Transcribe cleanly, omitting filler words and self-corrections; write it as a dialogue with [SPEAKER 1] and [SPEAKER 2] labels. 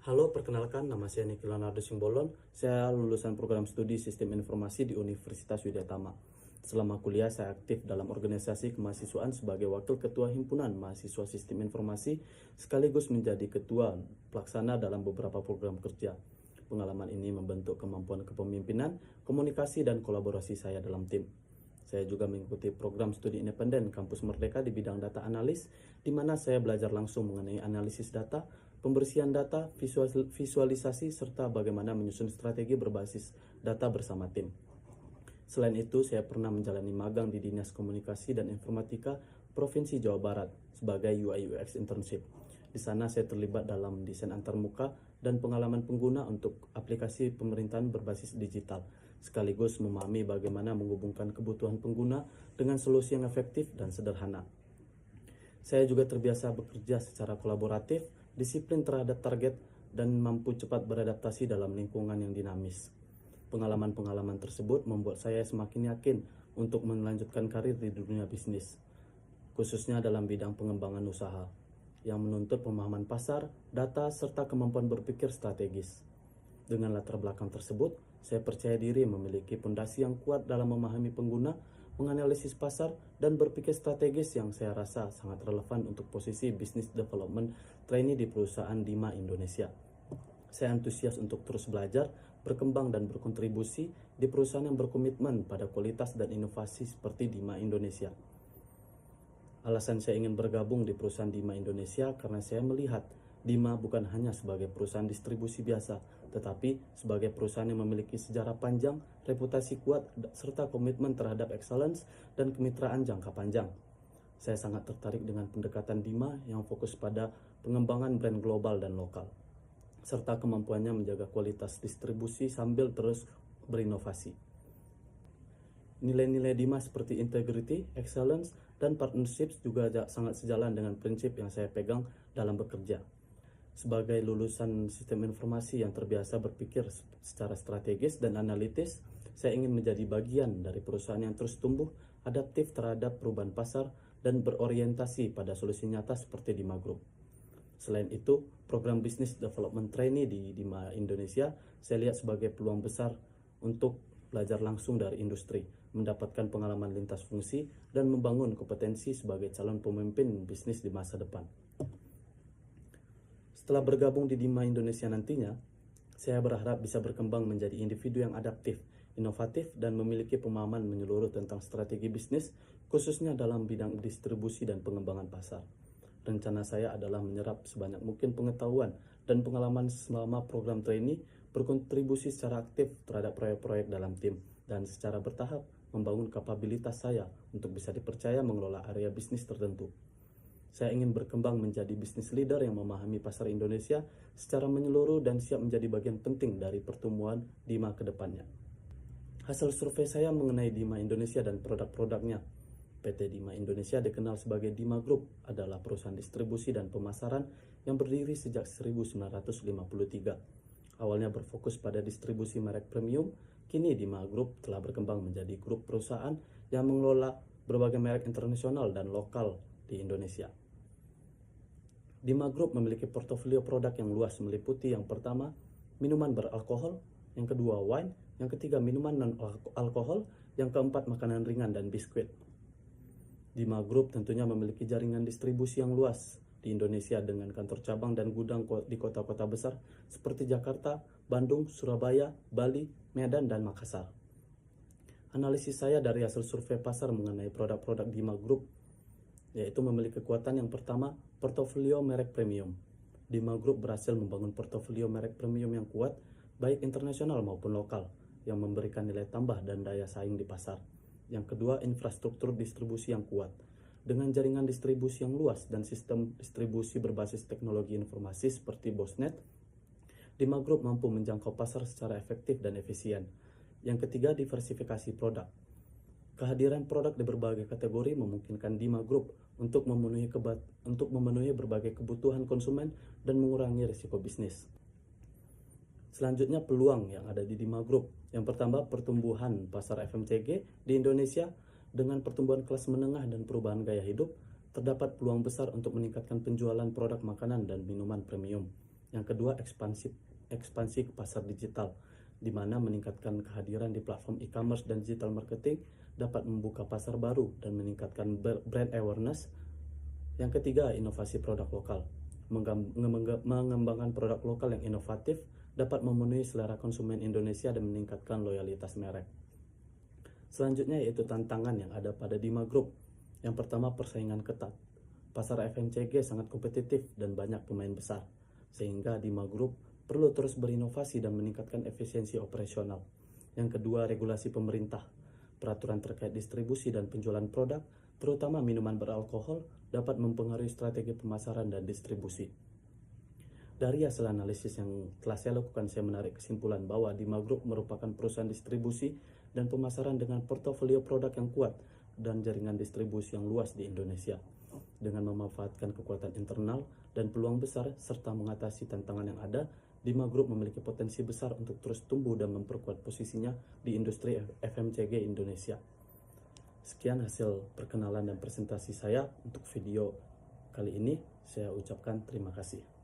[SPEAKER 1] Halo, perkenalkan nama saya Niki Leonardo Simbolon. Saya lulusan program studi Sistem Informasi di Universitas Widyatama. Selama kuliah, saya aktif dalam organisasi kemahasiswaan sebagai Wakil Ketua Himpunan Mahasiswa Sistem Informasi, sekaligus menjadi Ketua Pelaksana dalam beberapa program kerja. Pengalaman ini membentuk kemampuan kepemimpinan, komunikasi, dan kolaborasi saya dalam tim. Saya juga mengikuti program studi independen Kampus Merdeka di bidang data analis, di mana saya belajar langsung mengenai analisis data, pembersihan data, visualisasi, serta bagaimana menyusun strategi berbasis data bersama tim. Selain itu, saya pernah menjalani magang di Dinas Komunikasi dan Informatika Provinsi Jawa Barat sebagai UI UX internship. Di sana saya terlibat dalam desain antarmuka dan pengalaman pengguna untuk aplikasi pemerintahan berbasis digital, sekaligus memahami bagaimana menghubungkan kebutuhan pengguna dengan solusi yang efektif dan sederhana. Saya juga terbiasa bekerja secara kolaboratif, disiplin terhadap target, dan mampu cepat beradaptasi dalam lingkungan yang dinamis. Pengalaman-pengalaman tersebut membuat saya semakin yakin untuk melanjutkan karir di dunia bisnis, khususnya dalam bidang pengembangan usaha, yang menuntut pemahaman pasar, data, serta kemampuan berpikir strategis. Dengan latar belakang tersebut, saya percaya diri memiliki fondasi yang kuat dalam memahami pengguna, menganalisis pasar, dan berpikir strategis yang saya rasa sangat relevan untuk posisi Business Development Trainee di perusahaan Dima Indonesia. Saya antusias untuk terus belajar, berkembang, dan berkontribusi di perusahaan yang berkomitmen pada kualitas dan inovasi seperti Dima Indonesia. Alasan saya ingin bergabung di perusahaan Dima Indonesia karena saya melihat Dima bukan hanya sebagai perusahaan distribusi biasa, tetapi sebagai perusahaan yang memiliki sejarah panjang, reputasi kuat, serta komitmen terhadap excellence dan kemitraan jangka panjang. Saya sangat tertarik dengan pendekatan Dima yang fokus pada pengembangan brand global dan lokal, serta kemampuannya menjaga kualitas distribusi sambil terus berinovasi. Nilai-nilai Dima seperti integrity, excellence, dan partnerships juga sangat sejalan dengan prinsip yang saya pegang dalam bekerja. Sebagai lulusan sistem informasi yang terbiasa berpikir secara strategis dan analitis, saya ingin menjadi bagian dari perusahaan yang terus tumbuh, adaptif terhadap perubahan pasar, dan berorientasi pada solusi nyata seperti Dima Group. Selain itu, program Business Development Trainee di Dima Indonesia saya lihat sebagai peluang besar untuk belajar langsung dari industri, mendapatkan pengalaman lintas fungsi, dan membangun kompetensi sebagai calon pemimpin bisnis di masa depan. Setelah bergabung di Dima Indonesia nantinya, saya berharap bisa berkembang menjadi individu yang adaptif, inovatif, dan memiliki pemahaman menyeluruh tentang strategi bisnis, khususnya dalam bidang distribusi dan pengembangan pasar. Rencana saya adalah menyerap sebanyak mungkin pengetahuan dan pengalaman selama program trainee, berkontribusi secara aktif terhadap proyek-proyek dalam tim, dan secara bertahap membangun kapabilitas saya untuk bisa dipercaya mengelola area bisnis tertentu. Saya ingin berkembang menjadi bisnis leader yang memahami pasar Indonesia secara menyeluruh dan siap menjadi bagian penting dari pertumbuhan Dima ke depannya. Hasil survei saya mengenai Dima Indonesia dan produk-produknya. PT Dima Indonesia dikenal sebagai Dima Group, adalah perusahaan distribusi dan pemasaran yang berdiri sejak 1953. Awalnya berfokus pada distribusi merek premium, kini Dima Group telah berkembang menjadi grup perusahaan yang mengelola berbagai merek internasional dan lokal di Indonesia. Dima Group memiliki portofolio produk yang luas meliputi yang pertama, minuman beralkohol, yang kedua wine, yang ketiga minuman non-alkohol, yang keempat makanan ringan dan biskuit. Dima Group tentunya memiliki jaringan distribusi yang luas di Indonesia dengan kantor cabang dan gudang di kota-kota besar seperti Jakarta, Bandung, Surabaya, Bali, Medan, dan Makassar. Analisis saya dari hasil survei pasar mengenai produk-produk Dima Group yaitu memiliki kekuatan yang pertama, portofolio merek premium. Dima Group berhasil membangun portofolio merek premium yang kuat, baik internasional maupun lokal, yang memberikan nilai tambah dan daya saing di pasar. Yang kedua, infrastruktur distribusi yang kuat. Dengan jaringan distribusi yang luas dan sistem distribusi berbasis teknologi informasi seperti BOSNet, Dima Group mampu menjangkau pasar secara efektif dan efisien. Yang ketiga, diversifikasi produk. Kehadiran produk di berbagai kategori memungkinkan Dima Group untuk memenuhi berbagai kebutuhan konsumen dan mengurangi risiko bisnis. Selanjutnya, peluang yang ada di Dima Group. Yang pertama, pertumbuhan pasar FMCG di Indonesia. Dengan pertumbuhan kelas menengah dan perubahan gaya hidup, terdapat peluang besar untuk meningkatkan penjualan produk makanan dan minuman premium. Yang kedua, ekspansi ke pasar digital, di mana meningkatkan kehadiran di platform e-commerce dan digital marketing dapat membuka pasar baru dan meningkatkan brand awareness. Yang ketiga, inovasi produk lokal. Mengembangkan produk lokal yang inovatif dapat memenuhi selera konsumen Indonesia dan meningkatkan loyalitas merek. Selanjutnya yaitu tantangan yang ada pada Dima Group. Yang pertama, persaingan ketat. Pasar FMCG sangat kompetitif dan banyak pemain besar, sehingga Dima Group perlu terus berinovasi dan meningkatkan efisiensi operasional. Yang kedua, regulasi pemerintah. Peraturan terkait distribusi dan penjualan produk, terutama minuman beralkohol, dapat mempengaruhi strategi pemasaran dan distribusi. Dari hasil analisis yang telah saya lakukan, saya menarik kesimpulan bahwa Dima Group merupakan perusahaan distribusi dan pemasaran dengan portofolio produk yang kuat dan jaringan distribusi yang luas di Indonesia. Dengan memanfaatkan kekuatan internal dan peluang besar serta mengatasi tantangan yang ada, Dima Group memiliki potensi besar untuk terus tumbuh dan memperkuat posisinya di industri FMCG Indonesia. Sekian hasil perkenalan dan presentasi saya untuk video kali ini. Saya ucapkan terima kasih.